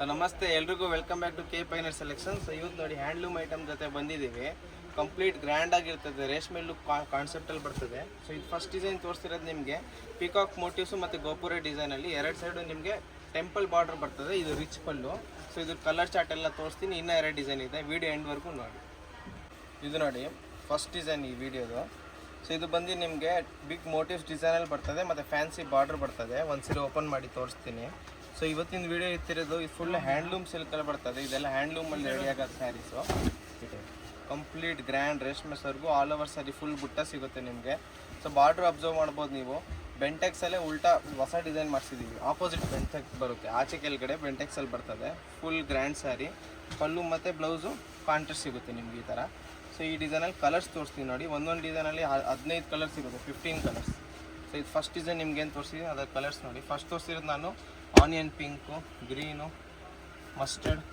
So ನಮಸ್ತೆ ಎಲ್ರಿಗೂ welcome back to K ಪೈನರ್ ಸೆಲೆಕ್ಷನ್. ಸೊ ಇವತ್ತು ನೋಡಿ ಹ್ಯಾಂಡ್ಲೂಮ್ ಐಟಮ್ ಜೊತೆ ಬಂದಿದ್ದೀವಿ. ಕಂಪ್ಲೀಟ್ ಗ್ರ್ಯಾಂಡ್ ಆಗಿರ್ತದೆ, ರೇಷ್ಮೆ ಲುಕ್ ಕಾನ್ಸೆಪ್ಟಲ್ಲಿ ಬರ್ತದೆ. ಸೊ ಇದು ಫಸ್ಟ್ ಡಿಸೈನ್ ತೋರಿಸ್ತಿರೋದು ನಿಮಗೆ ಪಿಕಾಕ್ ಮೋಟಿವ್ಸು ಮತ್ತು ಗೋಪುರ ಡಿಸೈನಲ್ಲಿ ಎರಡು ಸೈಡು ನಿಮಗೆ ಟೆಂಪಲ್ ಬಾರ್ಡರ್ ಬರ್ತದೆ. ಇದು ರಿಚ್ ಪಲ್ಲು. ಸೊ ಇದು ಕಲರ್ ಚಾರ್ಟ್ ಎಲ್ಲ ತೋರಿಸ್ತೀನಿ. ಇನ್ನೂ ಎರಡು ಡಿಸೈನ್ ಇದೆ, ವಿಡಿಯೋ ಎಂಡ್ವರೆಗೂ ನೋಡಿ. ಇದು ನೋಡಿ ಫಸ್ಟ್ ಡಿಸೈನ್ ಈ ವಿಡಿಯೋದು. ಸೊ ಇದು ಬಂದು ನಿಮಗೆ ಬಿಗ್ ಮೋಟಿವ್ಸ್ ಡಿಸೈನಲ್ಲಿ ಬರ್ತದೆ ಮತ್ತು ಫ್ಯಾನ್ಸಿ ಬಾರ್ಡರ್ ಬರ್ತದೆ. ಒಂದ್ಸರಿ ಓಪನ್ ಮಾಡಿ ತೋರಿಸ್ತೀನಿ. ಸೊ ಇವತ್ತಿನ ವಿಡಿಯೋ ಇರ್ತಿರೋದು ಇದು ಫುಲ್ ಹ್ಯಾಂಡ್ಲೂಮ್ ಸಿಲ್ಕಲ್ಲಿ ಬರ್ತದೆ. ಇದೆಲ್ಲ ಹ್ಯಾಂಡ್ಲೂಮಲ್ಲಿ ರೆಡಿ ಆಗೋದು ಸ್ಯಾರೀಸು. ಕಂಪ್ಲೀಟ್ ಗ್ರ್ಯಾಂಡ್ ರೇಷ್ಮೆ ಸರ್ಗು ಆಲ್ ಓವರ್ ಸ್ಯಾರಿ ಫುಲ್ ಬುಟ್ಟ ಸಿಗುತ್ತೆ ನಿಮಗೆ. ಸೊ ಬಾರ್ಡ್ರ್ ಅಬ್ಸರ್ವ್ ಮಾಡ್ಬೋದು ನೀವು. ಬೆಂಟೆಕ್ಸಲ್ಲೇ ಉಲ್ಟಾ ಹೊಸ ಡಿಸೈನ್ ಮಾಡಿಸಿದ್ದೀವಿ. ಆಪೋಸಿಟ್ ಬೆಂಟೆಕ್ಸ್ ಬರುತ್ತೆ, ಆಚೆ ಕೆಳಗಡೆ ಬೆಂಟೆಕ್ಸಲ್ಲಿ ಬರ್ತದೆ. Full grand sari. ಪಲ್ಲು ಮತ್ತು ಬ್ಲೌಸು ಕಾಂಟ್ರಾಸ್ಟ್ ಸಿಗುತ್ತೆ ನಿಮ್ಗೆ ಈ ಥರ. ಸೊ ಈ ಡಿಸೈನಲ್ಲಿ ಕಲರ್ಸ್ ತೋರಿಸ್ತೀನಿ ನೋಡಿ. ಒಂದೊಂದು ಡಿಸೈನಲ್ಲಿ 15 ಕಲರ್ಸ್ ಸಿಗುತ್ತೆ, 15 ಕಲರ್ಸ್. ಸೊ ಇದು ಫಸ್ಟ್ ಡಿಸೈನ್ ನಿಮ್ಗೆ ಏನು ತೋರಿಸಿದ್ದೀನಿ ಅದರ ಕಲರ್ಸ್ ನೋಡಿ. ಫಸ್ಟ್ ತೋರಿಸಿರೋದು ನಾನು onion pink, green, mustard,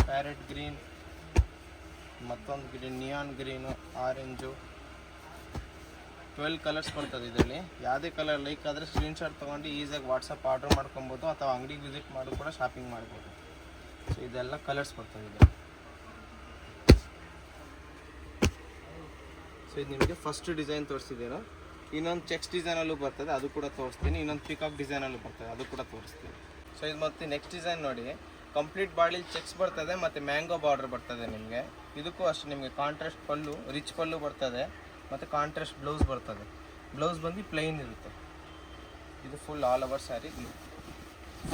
parrot green, ಮತ್ತೊಂದು green, neon green, orange. 12 colours ಬರ್ತದೆ ಇದರಲ್ಲಿ. ಯಾವುದೇ ಕಲರ್ ಲೈಕ್ ಆದರೆ ಸ್ಕ್ರೀನ್ಶಾಟ್ ತೊಗೊಂಡು ಈಸಿಯಾಗಿ ವಾಟ್ಸಪ್ ಆರ್ಡ್ರ್ ಮಾಡ್ಕೊಬೋದು ಅಥವಾ ಅಂಗಡಿಗೆ ವಿಸಿಟ್ ಮಾಡಿ ಕೂಡ ಶಾಪಿಂಗ್ ಮಾಡ್ಬೋದು. ಸೊ ಇದೆಲ್ಲ ಕಲರ್ಸ್ ಬರ್ತದೆ ಇದು. ಸೊ ಇದು ನಿಮಗೆ ಫಸ್ಟ್ ಡಿಸೈನ್ ತೋರಿಸಿದ್ದೇನು. ಇನ್ನೊಂದು ಚೆಕ್ಸ್ ಡಿಸೈನಲ್ಲೂ ಬರ್ತದೆ, ಅದು ಕೂಡ ತೋರಿಸ್ತೀನಿ. ಇನ್ನೊಂದು ಪಿಕಾಕ್ ಡಿಸೈನಲ್ಲೂ ಬರ್ತದೆ, ಅದು ಕೂಡ ತೋರಿಸ್ತೀನಿ. ಸೊ ಇದು ಮತ್ತೆ ನೆಕ್ಸ್ಟ್ ಡಿಸೈನ್ ನೋಡಿ. ಕಂಪ್ಲೀಟ್ ಬಾಡಿಲಿ ಚೆಕ್ಸ್ ಬರ್ತದೆ ಮತ್ತು ಮ್ಯಾಂಗೋ ಬಾರ್ಡರ್ ಬರ್ತದೆ ನಿಮಗೆ. ಇದಕ್ಕೂ ಅಷ್ಟೇ ನಿಮಗೆ ಕಾಂಟ್ರಾಸ್ಟ್ ಪಲ್ಲು, ರಿಚ್ ಪಲ್ಲು ಬರ್ತದೆ ಮತ್ತು ಕಾಂಟ್ರಾಸ್ಟ್ ಬ್ಲೌಸ್ ಬರ್ತದೆ. ಬ್ಲೌಸ್ ಬಂದು ಪ್ಲೈನ್ ಇರುತ್ತೆ. ಇದು full all over sari.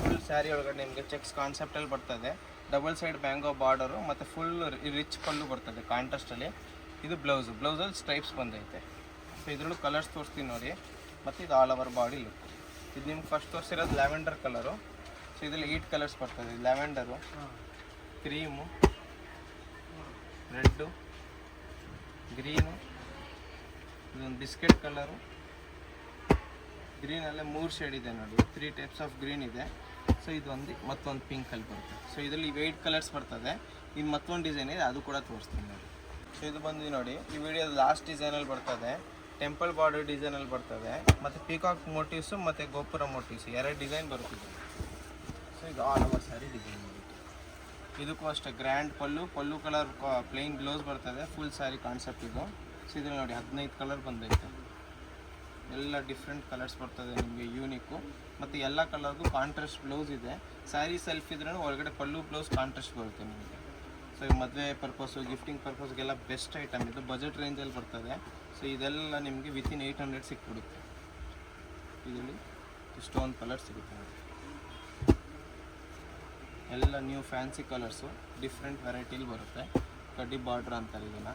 Full sari ಒಳಗಡೆ ನಿಮಗೆ ಚೆಕ್ಸ್ ಕಾನ್ಸೆಪ್ಟಲ್ಲಿ ಬರ್ತದೆ. ಡಬಲ್ ಸೈಡ್ ಮ್ಯಾಂಗೋ ಬಾರ್ಡರು ಮತ್ತು ಫುಲ್ ರಿಚ್ ಪಲ್ಲು ಬರ್ತದೆ ಕಾಂಟ್ರಾಸ್ಟಲ್ಲಿ. ಇದು ಬ್ಲೌಸಲ್ಲಿ ಸ್ಟ್ರೈಪ್ಸ್ ಬಂದೈತೆ. ಸೊ ಇದರಲ್ಲೂ ಕಲರ್ಸ್ ತೋರಿಸ್ತೀನಿ ನೋಡಿ. ಮತ್ತು ಇದು ಆಲ್ ಓವರ್ ಬಾಡಿ ಲುಕ್. ಇದು ನಿಮ್ಗೆ ಫಸ್ಟ್ ತೋರಿಸಿರೋದು ಲ್ಯಾವೆಂಡರ್ ಕಲರು. ಸೊ ಇದರಲ್ಲಿ 8 ಕಲರ್ಸ್ ಬರ್ತದೆ. ಲ್ಯಾವೆಂಡರು, ಕ್ರೀಮು, ರೆಡ್ಡು, ಗ್ರೀನು, ಇದೊಂದು ಬಿಸ್ಕೆಟ್ ಕಲರು. ಗ್ರೀನಲ್ಲೇ 3 ಶೇಡ್ ಇದೆ ನೋಡಿ, 3 ಟೈಪ್ಸ್ ಆಫ್ ಗ್ರೀನ್ ಇದೆ. ಸೊ ಇದೊಂದು ಮತ್ತೊಂದು ಪಿಂಕಲ್ಲಿ ಬರುತ್ತೆ. ಸೊ ಇದರಲ್ಲಿ 8 ಕಲರ್ಸ್ ಬರ್ತದೆ. ಇದು ಮತ್ತೊಂದು ಡಿಸೈನ್ ಇದೆ, ಅದು ಕೂಡ ತೋರಿಸ್ತೀನಿ ನೋಡಿ. ಸೊ ಇದು ಬಂದು ನೋಡಿ ಈ ವಿಡಿಯೋದ ಲಾಸ್ಟ್ ಡಿಸೈನಲ್ಲಿ ಬರ್ತದೆ. ಟೆಂಪಲ್ ಬಾರ್ಡರ್ ಡಿಸೈನಲ್ಲಿ ಬರ್ತದೆ ಮತ್ತು ಪಿಕಾಕ್ ಮೋಟಿವ್ಸು ಮತ್ತು ಗೋಪುರ ಮೋಟಿವ್ಸು 2 ಡಿಸೈನ್ ಬರುತ್ತಿದೆ. ಸೊ ಇದು ಆಲ್ ಓವರ್ ಸ್ಯಾರಿ ಡಿಸೈನ್ ಬರುತ್ತೆ. ಇದಕ್ಕೂ ಅಷ್ಟೇ ಗ್ರ್ಯಾಂಡ್ ಪಲ್ಲು ಕಲರ್ ಪ್ಲೈನ್ ಬ್ಲೌಸ್ ಬರ್ತದೆ. ಫುಲ್ ಸ್ಯಾರಿ ಕಾನ್ಸೆಪ್ಟ್ ಇದು. ಸೊ ಇದ್ರಲ್ಲಿ ನೋಡಿ 15 ಕಲರ್ ಬಂದೈತೆ. ಎಲ್ಲ ಡಿಫ್ರೆಂಟ್ ಕಲರ್ಸ್ ಬರ್ತದೆ ನಿಮಗೆ, ಯೂನಿಕ್ಕು. ಮತ್ತು ಎಲ್ಲ ಕಲರ್ಗೂ ಕಾಂಟ್ರಾಸ್ಟ್ ಬ್ಲೌಸ್ ಇದೆ. ಸ್ಯಾರಿ ಸೆಲ್ಫ್ ಇದ್ರೂ ಒಳಗಡೆ ಪಲ್ಲು ಬ್ಲೌಸ್ ಕಾಂಟ್ರಾಸ್ಟ್ ಬರುತ್ತೆ ನಿಮಗೆ. ಸೊ ಮದುವೆ ಪರ್ಪಸ್ಸು, ಗಿಫ್ಟಿಂಗ್ ಪರ್ಪಸ್ಗೆಲ್ಲ ಬೆಸ್ಟ್ ಐಟಮ್ ಇದು. ಬಜೆಟ್ ರೇಂಜಲ್ಲಿ ಬರ್ತದೆ. ಸೊ ಇದೆಲ್ಲ ನಿಮಗೆ ವಿತಿನ್ 800 ಸಿಕ್ಬಿಡುತ್ತೆ. ಇದರಲ್ಲಿ ಇಷ್ಟೊಂದು ಕಲರ್ ಸಿಗುತ್ತೆ ನೋಡಿ. ಎಲ್ಲ ನ್ಯೂ ಫ್ಯಾನ್ಸಿ ಕಲರ್ಸು, ಡಿಫ್ರೆಂಟ್ ವೆರೈಟಿಲಿ ಬರುತ್ತೆ. ಕಡ್ಡಿ ಬಾರ್ಡ್ರ್ ಅಂತಾರೆ ಇದನ್ನು,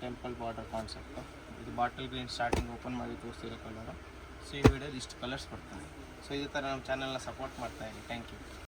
ಟೆಂಪಲ್ ಬಾರ್ಡರ್ ಕಾನ್ಸೆಪ್ಟು. ಇದು ಬಾಟಲ್ ಗ್ರೀನ್ ಸ್ಟಾರ್ಟಿಂಗ್ ಓಪನ್ ಮಾಡಿ ತೋರಿಸಿರೋ ಕಲರು. ಸೊ ಈ ವಿಡಿಯೋದು ಇಷ್ಟು ಕಲರ್ಸ್ ಬರ್ತದೆ. ಸೊ ಇದೇ ಥರ ನಮ್ಮ ಚಾನಲ್ನ ಸಪೋರ್ಟ್ ಮಾಡ್ತಾಯಿರಿ. Thank you.